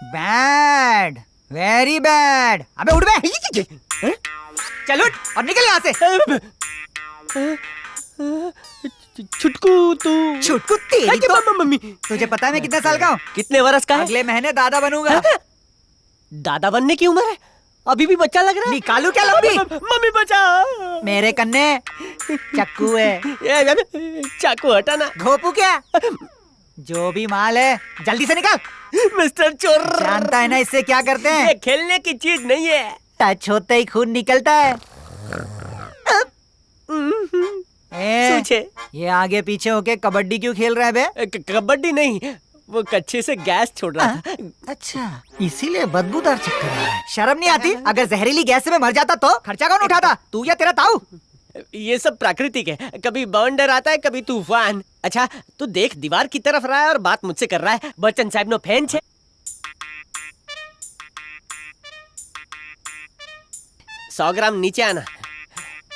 Bad, very bad. अबे उठ बे, चल उठ और निकल यहाँ से। छुटकू तू। छुटकू तेरी तो। मम्मी, तुझे पता है मैं कितने साल का हूँ? कितने वर्ष का है? अगले महीने दादा बनूंगा। दादा बनने की उम्र है? अभी भी बच्चा लग रहा है। निकालू क्या लंबी? मम्मी बचा। मेरे कन्ने चक्कू है। चाकू हटाना। घोपू क्या? जो भी माल है जल्दी से निकाल। मिस्टर चोर, जानता है ना इससे क्या करते हैं? ये खेलने की चीज नहीं है। टच होते ही खून निकलता है। सोचे ये आगे पीछे होके कबड्डी क्यों खेल रहा है बे? कबड्डी नहीं, वो कच्चे से गैस छोड़ रहा था। अच्छा, इसीलिए बदबूदार चक्कर है। शर्म नहीं आती? अगर जहरीली गैस से मैं मर जाता तो खर्चा कौन उठाता? तू या तेरा ताऊ? ये सब प्राकृतिक है, कभी बवंडर आता है, कभी तूफान। अच्छा तू देख, दीवार की तरफ रहा है और बात मुझसे कर रहा है। बच्चन साहब नो फैन छे। 100 ग्राम नीचे आना।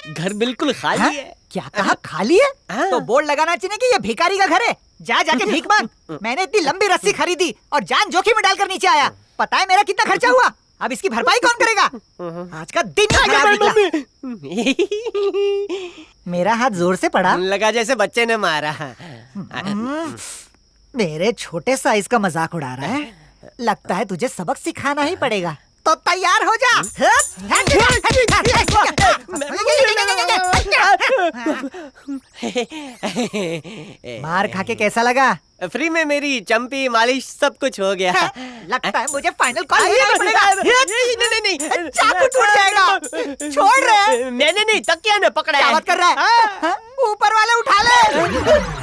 घर बिल्कुल खाली है। क्या कहा? खाली है? तो बोर्ड लगाना चाहिए कि ये भिखारी का घर है। जा जाके भीख मांग। मैंने इतनी लंबी रस्सी खरीदी और जान जोखिम में डालकर नीचे आया। पता है मेरा कितना खर्चा हुआ? अब इसकी भरपाई कौन करेगा? आज का दिन खराब निकला। मेरा हाथ जोर से पड़ा। लगा जैसे बच्चे ने मारा। मेरे छोटे साइज का मजाक उड़ा रहा है। लगता है तुझे सबक सिखाना ही पड़ेगा। तो तैयार हो जा। मार खा के कैसा लगा? फ्री में मेरी चंपी मालिश सब कुछ हो गया। लगता है मुझे फाइनल कॉल लेना पड़ेगा। नहीं, चाकू टूट जाएगा। छोड़ रहे? मैंने नहीं, तकिया ने पकड़ा है। क्या बात कर रहा है? ऊपर वाले उठा ले।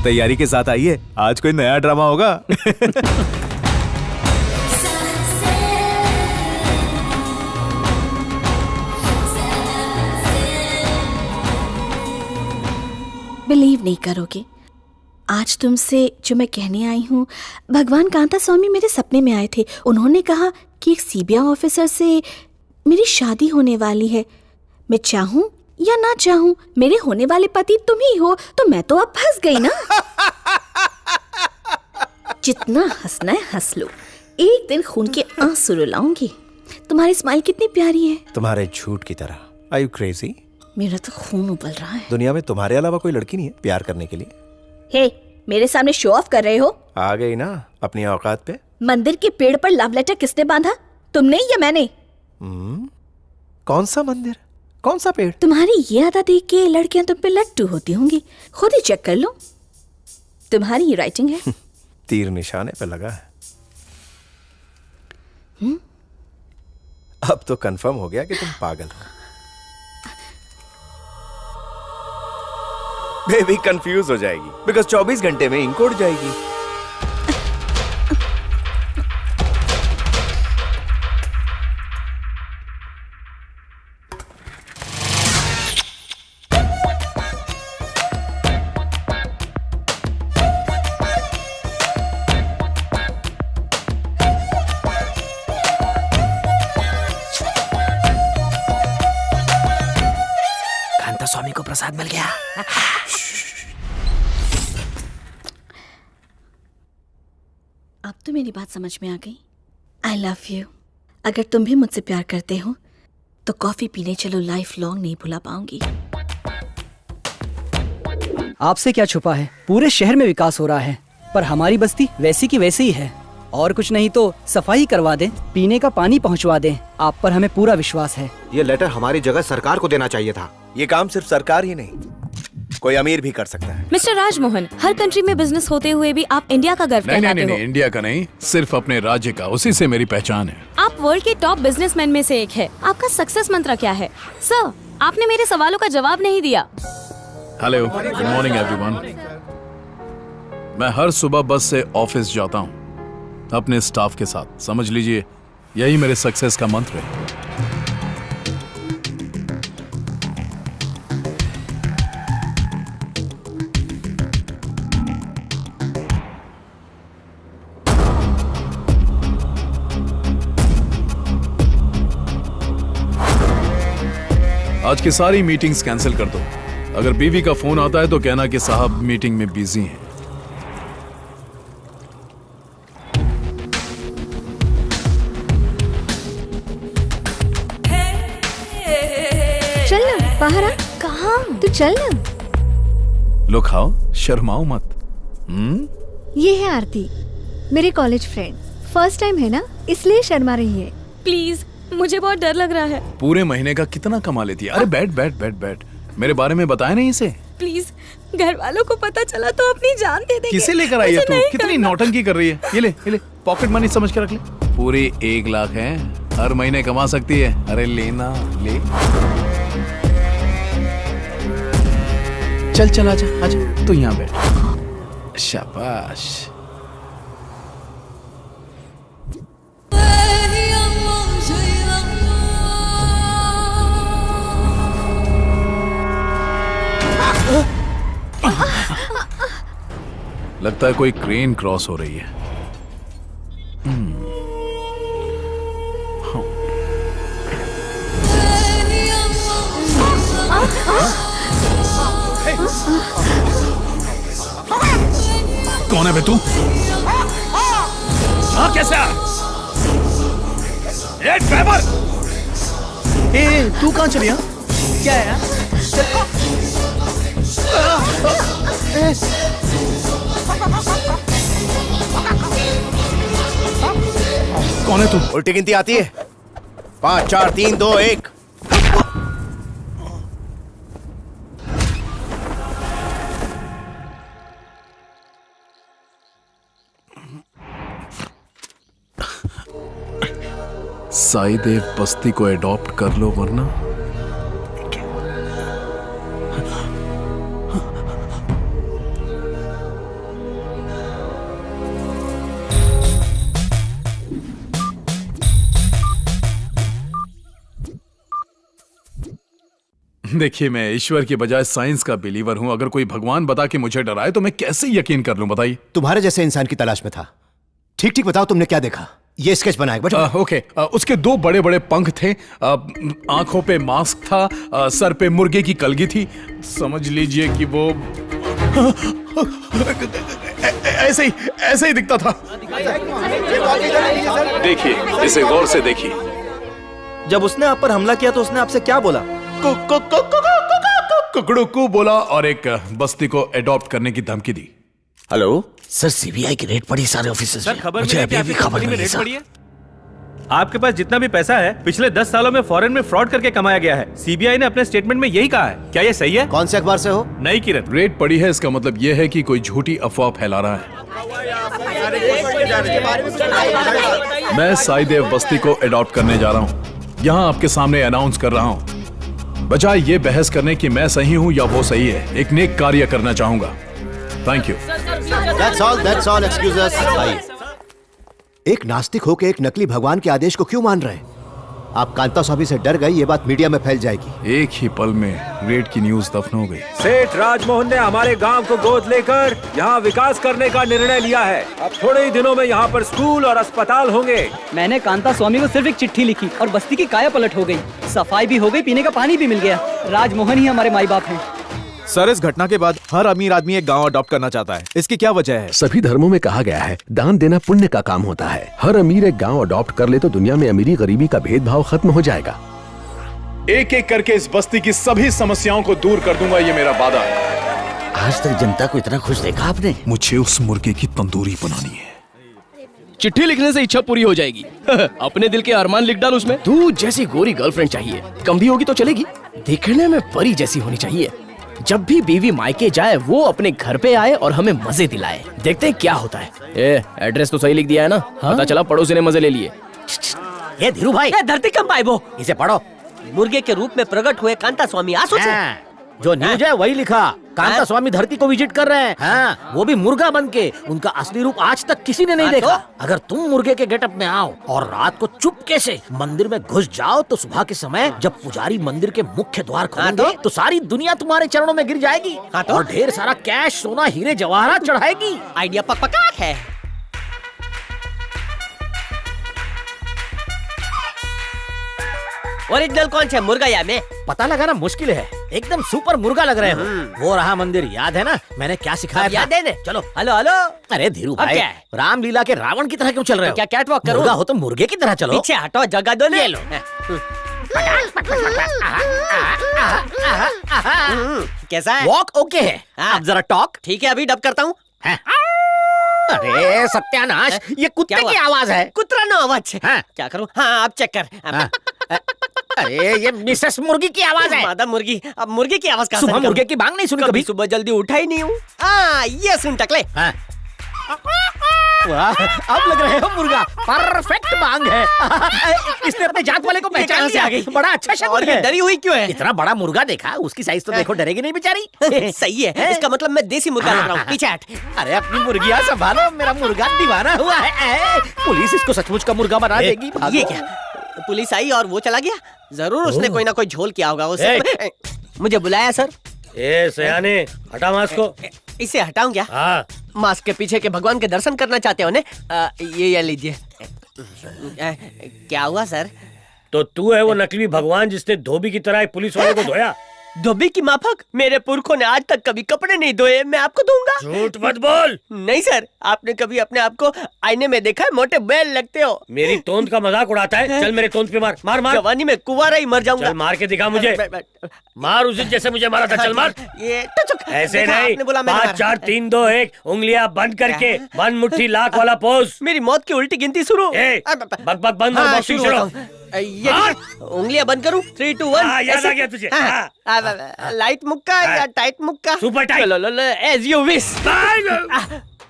तैयारी के साथ आइए, आज कोई नया ड्रामा होगा। बिलीव नहीं करोगे, आज तुमसे जो मैं कहने आई हूँ, भगवान कांता स्वामी मेरे सपने में आए थे। उन्होंने कहा कि एक सीबीआई ऑफिसर से मेरी शादी होने वाली है। मैं चाहूँ या ना चाहूँ, मेरे होने वाले पति तुम ही हो, तो मैं तो अब फंस गई ना। जितना हंसना है हंस लो, एक दिन खून के आंसू रुलाऊंगी। तुम्हारी स्माइल कितनी प्यारी है। तुम्हारे झूठ की तरह। Are you crazy? मेरा तो खून उबल रहा है। दुनिया में तुम्हारे अलावा कोई लड़की नहीं है प्यार करने के लिए। हे, मेरे सामने शो ऑफ कर रहे हो? आ गई ना अपनी औकात पे। मंदिर के पेड़ पर लव लेटर किसने बांधा, तुमने या मैंने? कौन सा मंदिर, कौन सा पेड़? तुम्हारी ये आदत देख के लड़कियां तुम पे लट्टू होती होंगी। खुद ही चेक कर लो, तुम्हारी ये राइटिंग है। तीर निशाने पे लगा है। अब तो कंफर्म हो गया कि तुम पागल हो। बेबी कंफ्यूज हो जाएगी, बिकॉज 24 घंटे में इंक उड़ जाएगी। कांता स्वामी को प्रसाद मिल गया। अब तो मेरी बात समझ में आ गई। I love you. अगर तुम भी मुझसे प्यार करते हो तो कॉफी पीने चलो, लाइफ लॉन्ग नहीं भुला पाऊंगी। आपसे क्या छुपा है, पूरे शहर में विकास हो रहा है, पर हमारी बस्ती वैसी की वैसी ही है। और कुछ नहीं तो सफाई करवा दें, पीने का पानी पहुंचवा दें। आप पर हमें पूरा विश्वास है। ये लेटर हमारी जगह सरकार को देना चाहिए था। ये काम सिर्फ सरकार ही नहीं, कोई अमीर भी कर सकता है। मिस्टर राजमोहन, हर कंट्री में बिजनेस होते हुए भी आप इंडिया का गर्व कहलाते हो। नहीं, इंडिया का नहीं, सिर्फ अपने राज्य का, उसी से मेरी पहचान है। आप वर्ल्ड के टॉप बिजनेसमैन में से एक है। आपका सक्सेस मंत्र क्या है? सर, आपने मेरे सवालों का जवाब नहीं दिया। Hello, good morning everyone. मैं हर सुबह बस से ऑफिस जाता हूँ अपने स्टाफ के साथ। समझ लीजिए यही मेरे सक्सेस का मंत्र है। आज की सारी मीटिंग्स कैंसिल कर दो। अगर बीवी का फोन आता है तो कहना कि साहब मीटिंग में बिजी हैं। चल ना बाहर आ। कहाँ? तू चल ना। लो खाओ, शर्माओ मत। ये है आरती, मेरे कॉलेज फ्रेंड। फर्स्ट टाइम है ना, इसलिए शर्मा रही है। प्लीज, मुझे बहुत डर लग रहा है। पूरे महीने का कितना कमा लेती है? अरे बैठ बैठ बैठ बैठ। मेरे बारे में बताया नहीं इसे? प्लीज, घर वालों को पता चला तो अपनी जान दे देंगे। किसे लेकर आई है मुझे तू? नहीं कितनी करना। नौटंकी कर रही है। ये ले पॉकेट मनी समझ के रख ले। पूरे 1 लाख है, हर महीने कमा सकती है। अरे लेना ले। चल चल आजा आजा, तू यहाँ बैठ। शाबाश। लगता है कोई क्रेन क्रॉस हो रही है। कौन है बे तू? हाँ कैसे? ड्राइवर! तू कहाँ चली? क्या है? कौन है तू? उल्टी गिनती आती है? 5 4 3 2 1। साई देव बस्ती को एडॉप्ट कर लो वरना। देखिए, मैं ईश्वर की बजाय साइंस का बिलीवर हूं। अगर कोई भगवान बता के मुझे डराए तो मैं कैसे यकीन कर लूं? बताइए। तुम्हारे जैसे इंसान की तलाश में था। ठीक ठीक बताओ, तुमने क्या देखा? ये स्केच बनाया बच्चा। ओके, उसके 2 बड़े बड़े पंख थे, आंखों पे मास्क था, सर पे मुर्गे की कलगी थी। समझ लीजिए कि वो ऐसे ही दिखता था। देखिए, इसे गौर से देखिए। जब उसने आप पर हमला किया तो उसने आपसे क्या बोला? कुकड़ू को बोला और एक बस्ती को एडॉप्ट करने की धमकी दी। हेलो सर, सीबीआई की रेड पड़ी सारे ऑफिसर्स में। खबर मुझे अभी भी खबर नहीं है सर। आपके पास जितना भी पैसा है पिछले 10 सालों में फॉरेन में फ्रॉड करके कमाया गया है। सीबीआई ने अपने स्टेटमेंट में यही कहा है। क्या ये सही है? कौन से अखबार से हो? नई किरण। रेड पड़ी है, इसका मतलब यह है कि कोई झूठी अफवाह फैला रहा है। मैं साई देव बस्ती को एडॉप्ट करने जा रहा हूँ। यहाँ आपके सामने अनाउंस कर रहा हूँ। बजाय ये बहस करने की मैं सही हूँ या वो सही है, एक नेक कार्य करना चाहूंगा। Thank you. That's all, excuse us। आइए। एक नास्तिक होकर एक नकली भगवान के आदेश को क्यों मान रहे हैं? आप कांता स्वामी से डर गए, ये बात मीडिया में फैल जाएगी। एक ही पल में रेड की न्यूज दफन हो गई। सेठ राजमोहन ने हमारे गांव को गोद लेकर यहाँ विकास करने का निर्णय लिया है। अब थोड़े ही दिनों में यहाँ पर स्कूल और अस्पताल होंगे। मैंने कांता स्वामी को सिर्फ एक चिट्ठी लिखी और बस्ती की काया पलट हो गई। सफाई भी हो गई, पीने का पानी भी मिल गया। राजमोहन ही हमारे माई बाप हैं। सर, इस घटना के बाद हर अमीर आदमी एक गांव अडॉप्ट करना चाहता है। इसकी क्या वजह है? सभी धर्मों में कहा गया है दान देना पुण्य का काम होता है। हर अमीर एक गांव अडॉप्ट कर ले तो दुनिया में अमीरी गरीबी का भेदभाव खत्म हो जाएगा। एक एक करके इस बस्ती की सभी समस्याओं को दूर कर दूंगा, ये मेरा वादा है। आज तक जनता को इतना खुश देखा आपने? मुझे उस मुर्गे की तंदूरी बनानी है। चिट्ठी लिखने से इच्छा पूरी हो जाएगी। अपने दिल के अरमान लिख डाल उसमें। तू जैसी गोरी गर्लफ्रेंड चाहिए, कम भी होगी तो चलेगी, दिखने में परी जैसी होनी चाहिए। जब भी बीवी मायके जाए वो अपने घर पे आए और हमें मजे दिलाए। देखते हैं क्या होता है। एड्रेस तो सही लिख दिया है ना? हाँ? पता चला पड़ोसी ने मजे ले लिए। ये धीरू भाई, धरती कम पाए वो इसे पढ़ो। मुर्गे के रूप में प्रकट हुए कांता स्वामी आंसू से। जो न्यूज है वही लिखा। कांता स्वामी धरती को विजिट कर रहे हैं। हाँ, वो भी मुर्गा बन के। उनका असली रूप आज तक किसी ने नहीं देखा। अगर तुम मुर्गे के गेटअप में आओ और रात को चुपके से मंदिर में घुस जाओ तो सुबह के समय जब पुजारी मंदिर के मुख्य द्वार खोलेंगे तो सारी दुनिया तुम्हारे चरणों में गिर जाएगी और ढेर सारा कैश, सोना, हीरे जवाहरात चढ़ाएगी। आइडिया पक्का है। ओरिजिनल कौन सा मुर्गा या मैं? पता लगाना मुश्किल है, एकदम सुपर मुर्गा लग रहे हो। वो रहा मंदिर, याद है ना मैंने क्या सिखाया था? याद है ना? चलो। Hello hello. अरे धीरू अब भाई, क्या है? रामलीला के रावण की तरह क्यों चल रहे हो? क्या कैटवॉक करूं? मुर्गा हो तो मुर्गे की तरह चलो। पीछे हटो, जगह दो ना। ये लो। कैसा है? वॉक ओके है, अब जरा टॉक। ठीक है, अभी डब करता हूँ। अरे सत्यानाश, ये कुत्ते क्या हुआ? की आवाज है। कुतरा ना आवाज। हाँ। क्या करूँ? हाँ, अब चेक कर। हाँ। अरे ये मिसेस मुर्गी की आवाज है। मादा मुर्गी। अब मुर्गी की आवाज कहाँ से सुबह निकालूं? मुर्गे की बांग नहीं सुनी कभी कभी? सुबह जल्दी उठा ही नहीं हूँ। हाँ, ये सुन टकले। हाँ। वाह, अब लग रहे हो मुर्गा, परफेक्ट बांग है। इसने अपने जात वाले को पहचान कहाँ से लिया। आ गई? बड़ा अच्छा और शगुन ये है। डरी हुई क्यों है? इतना बड़ा मुर्गा देखा, उसकी साइज तो देखो, डरेगी नहीं बेचारी। सही है, इसका मतलब मैं देसी मुर्गा लग रहा हूँ। पीछे हट। अरे अपनी मुर्गियाँ संभालो, मेरा मुर्गा दीवाना हुआ है। पुलिस इसको सचमुच का मुर्गा बना देगी। ये क्या? पुलिस आई और वो चला गया? जरूर उसने कोई ना कोई झोल किया होगा उसे। मुझे बुलाया सर? ए सयाने, हटा मास्क को। इसे हटाऊं क्या? हाँ। मास्क के पीछे के भगवान के दर्शन करना चाहते हो ने? ये लीजिए। क्या हुआ सर? तो तू है वो नकली भगवान जिसने धोबी की तरह एक पुलिस वाले को धोया? धोबी की माफक? मेरे पुरखों ने आज तक कभी कपड़े नहीं धोए, मैं आपको दूंगा। झूठ मत बोल। नहीं सर, आपने कभी अपने आप को आईने में देखा है? मोटे बैल लगते हो। मेरी तोंद का मजाक उड़ाता है। चल मेरे तोंद पे मार, मार मार। जवानी में कुंवारा ही मर जाऊंगा। चल मार के दिखा मुझे। मार उसी जैसे मुझे मारा था, चल मार। ये टचक। ऐसे देखा, नहीं, आपने बोला मैंने 5 मारा। 4 3 2 1 उंगलियां बंद करके बंद मुट्ठी लाख वाला पोज। मेरी मौत की उल्टी गिनती शुरू। बक बक बंद और बॉक्सिंग शुरू। ये उंगलियां बंद करूं? 3 2 1। हाँ, याद आ गया तुझे। लाइट मुक्का या टाइट मुक्का? Super tight. As you wish.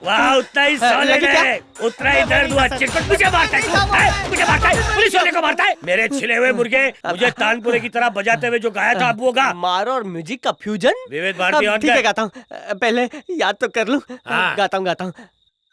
वाह, उतना ही सॉलिड है, उतना ही दर्द हुआ। चिरकुट मुझे मारता है, मुझे मारता है, पुलिस वाले को मारता है। मेरे छिले हुए मुर्गे, मुझे तानपुरे की तरह बजाते हुए जो गाया था अब वो गा। मार और म्यूजिक का फ्यूजन। विविध भारती ऑन ठीक है, कर। गाता हूँ। पहले याद तो कर लूं। हाँ। गाता हूँ